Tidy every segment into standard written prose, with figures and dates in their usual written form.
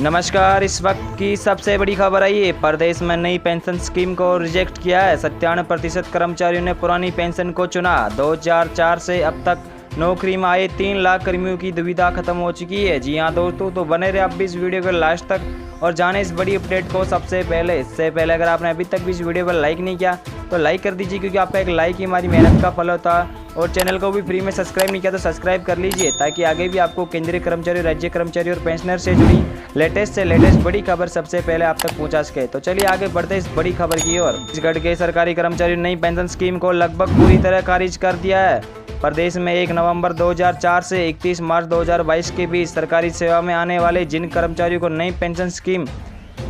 नमस्कार। इस वक्त की सबसे बड़ी खबर आई है। प्रदेश में नई पेंशन स्कीम को रिजेक्ट किया है। 97% कर्मचारियों ने पुरानी पेंशन को चुना। 2004 से अब तक नौकरी में आए 3 लाख कर्मियों की दुविधा खत्म हो चुकी है। जी हां दोस्तों, तो बने रहे आप भी इस वीडियो को लास्ट तक और जाने इस बड़ी अपडेट को सबसे पहले। इससे पहले अगर आपने अभी तक भी इस वीडियो पर लाइक नहीं किया तो लाइक कर दीजिए, क्योंकि आपका एक लाइक ही हमारी मेहनत का फल होता है। और चैनल को भी फ्री में सब्सक्राइब नहीं किया तो सब्सक्राइब कर लीजिए, ताकि आगे भी आपको केंद्रीय कर्मचारी, राज्य कर्मचारी और पेंशनर से जुड़ी लेटेस्ट से लेटेस्ट बड़ी खबर सबसे पहले आप तक पहुंचा सके। तो चलिए आगे बढ़ते इस बड़ी खबर की ओर। छत्तीसगढ़ के सरकारी कर्मचारियों ने नई पेंशन स्कीम को लगभग पूरी तरह खारिज कर दिया है। प्रदेश में 1 नवंबर 2004 से 31 मार्च 2022 के बीच सरकारी सेवा में आने वाले जिन कर्मचारियों को नई पेंशन स्कीम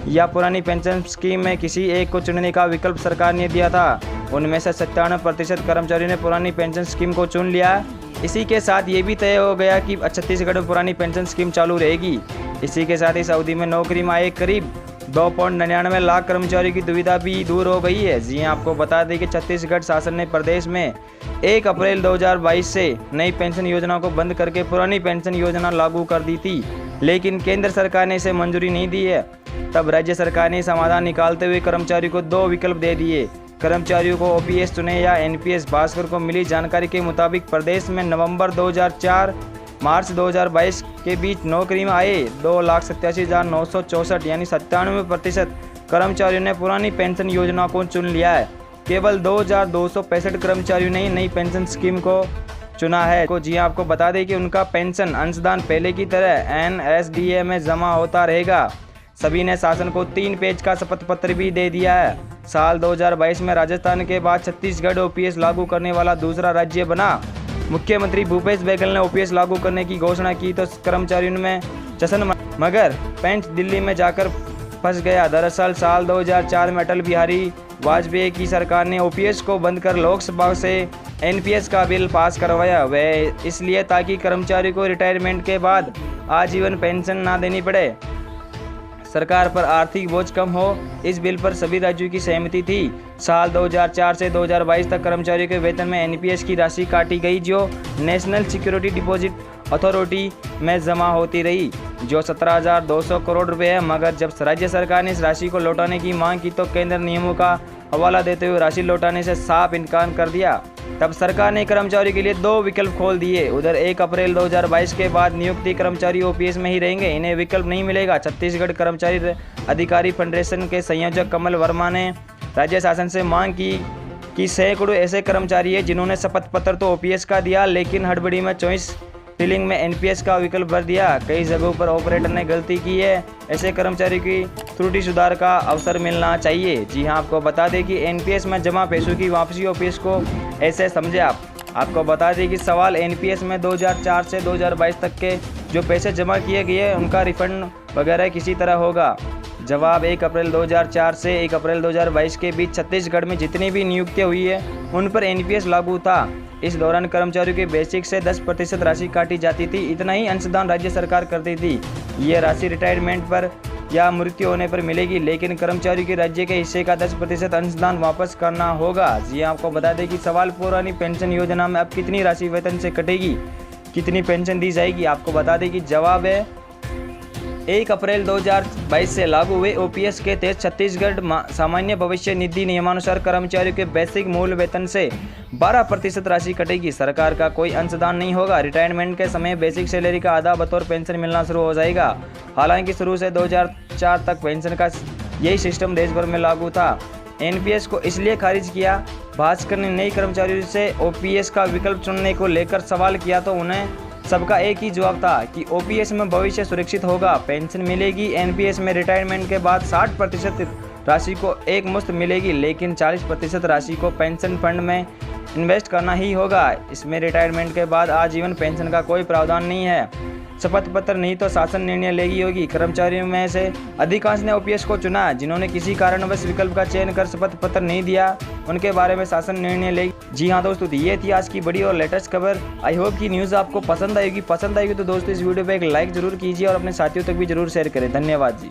या पुरानी पेंशन स्कीम में किसी एक को चुनने का विकल्प सरकार ने दिया था, उनमें से 97% कर्मचारियों ने पुरानी पेंशन स्कीम को चुन लिया। इसी के साथ ये भी तय हो गया कि छत्तीसगढ़ में पुरानी पेंशन स्कीम चालू रहेगी। इसी के साथ इस अवधि में नौकरी में आए करीब 2.99 लाख कर्मचारियों की दुविधा भी दूर हो गई है। जी आपको बता दें कि छत्तीसगढ़ शासन ने प्रदेश में 1 अप्रैल 2022 से नई पेंशन योजना को बंद करके पुरानी पेंशन योजना लागू कर दी थी, लेकिन केंद्र सरकार ने इसे मंजूरी नहीं दी है। तब राज्य सरकार ने समाधान निकालते हुए कर्मचारियों को 2 विकल्प दे दिए। कर्मचारियों को ओपीएस चुने या एनपीएस। भास्कर को मिली जानकारी के मुताबिक प्रदेश में नवंबर 2004 मार्च 2022 के बीच नौकरी में आए 2,87,964 यानी 97% कर्मचारियों ने पुरानी पेंशन योजना को चुन लिया है। केवल 2,265 कर्मचारियों ने नई पेंशन स्कीम को चुना है। जी आपको बता दें कि उनका पेंशन अंशदान पहले की तरह एनएसडीए में जमा होता रहेगा। सभी ने शासन को 3 पेज का शपथ पत्र भी दे दिया है। साल 2022 में राजस्थान के बाद छत्तीसगढ़ ओपीएस लागू करने वाला दूसरा राज्य बना। मुख्यमंत्री भूपेश बघेल ने ओपीएस लागू करने की घोषणा की तो कर्मचारियों में जश्न, मगर पेंच दिल्ली में जाकर फंस गया। दरअसल साल 2004 में अटल बिहारी वाजपेयी की सरकार ने ओपीएस को बंद कर लोकसभा से एनपीएस का बिल पास करवाया। वह इसलिए ताकि कर्मचारियों को रिटायरमेंट के बाद आजीवन पेंशन ना देनी पड़े, सरकार पर आर्थिक बोझ कम हो। इस बिल पर सभी राज्यों की सहमति थी। साल 2004 से 2022 तक कर्मचारियों के वेतन में एनपीएस की राशि काटी गई, जो नेशनल सिक्योरिटी डिपॉजिट अथॉरिटी में जमा होती रही, जो 17,200 करोड़ रुपए है। मगर जब राज्य सरकार ने इस राशि को लौटाने की मांग की तो केंद्र नियमों का हवाला देते हुए राशि लौटाने से साफ इनकार कर दिया। तब सरकार ने कर्मचारियों के लिए 2 विकल्प खोल दिए। उधर 1 अप्रैल 2022 के बाद नियुक्ति कर्मचारी ओपीएस में ही रहेंगे, इन्हें विकल्प नहीं मिलेगा। छत्तीसगढ़ कर्मचारी अधिकारी फेडरेशन के संयोजक कमल वर्मा ने राज्य शासन से मांग की कि सैकड़ों ऐसे कर्मचारी हैं जिन्होंने शपथ पत्र तो ओपीएस का दिया, लेकिन हड़बड़ी में चॉइस फिलिंग में एनपीएस का विकल्प भर दिया। कई जगहों पर ऑपरेटर ने गलती की है। ऐसे कर्मचारी की त्रुटि सुधार का अवसर मिलना चाहिए। जी हां, आपको बता दें कि एनपीएस में जमा पैसों की वापसी ओपीएस को ऐसे समझे आपको बता दें कि सवाल एनपीएस में 2004 से 2022 तक के जो पैसे जमा किए गए उनका रिफंड वगैरह किसी तरह होगा। जवाब 1 अप्रैल 2004 से 1 अप्रैल 2022 के बीच छत्तीसगढ़ में जितनी भी नियुक्तियां हुई है उन पर एनपीएस लागू था। इस दौरान कर्मचारियों के बेसिक से 10% राशि काटी जाती थी। इतना ही अंशदान राज्य सरकार करती थी। ये राशि रिटायरमेंट पर या मृत्यु होने पर मिलेगी, लेकिन कर्मचारियों के राज्य के हिस्से का 10% अंशदान वापस करना होगा। जी आपको बता दें कि सवाल पुरानी पेंशन योजना में अब कितनी राशि वेतन से कटेगी, कितनी पेंशन दी जाएगी। आपको बता दें कि जवाब है 1 अप्रैल 2022 से लागू हुए ओपीएस के तहत छत्तीसगढ़ सामान्य भविष्य निधि नियमानुसार कर्मचारियों के बेसिक मूल वेतन से 12% राशि कटेगी। सरकार का कोई अंशदान नहीं होगा। रिटायरमेंट के समय बेसिक सैलरी का आधा बतौर पेंशन मिलना शुरू हो जाएगा। हालांकि शुरू से 2004 तक पेंशन का यही सिस्टम देश भर में लागू था। एनपीएस को इसलिए खारिज किया। भास्कर ने नई कर्मचारियों से ओपीएस का विकल्प चुनने को लेकर सवाल किया तो उन्हें सबका एक ही जवाब था कि ओपीएस में भविष्य सुरक्षित होगा, पेंशन मिलेगी। एनपीएस में रिटायरमेंट के बाद 60% राशि को एक मुश्त मिलेगी, लेकिन 40% राशि को पेंशन फंड में इन्वेस्ट करना ही होगा। इसमें रिटायरमेंट के बाद आजीवन पेंशन का कोई प्रावधान नहीं है। शपथ पत्र नहीं तो शासन निर्णय लेगी होगी। कर्मचारियों में से अधिकांश ने ओपीएस को चुना। जिन्होंने किसी कारणवश विकल्प का चयन कर शपथ पत्र नहीं दिया, उनके बारे में शासन निर्णय लेगी। जी हाँ दोस्तों, तो ये थी आज की बड़ी और लेटेस्ट खबर। आई होप कि न्यूज़ आपको पसंद आएगी तो दोस्तों इस वीडियो पे एक लाइक जरूर कीजिए और अपने साथियों तक भी जरूर शेयर करें। धन्यवाद जी।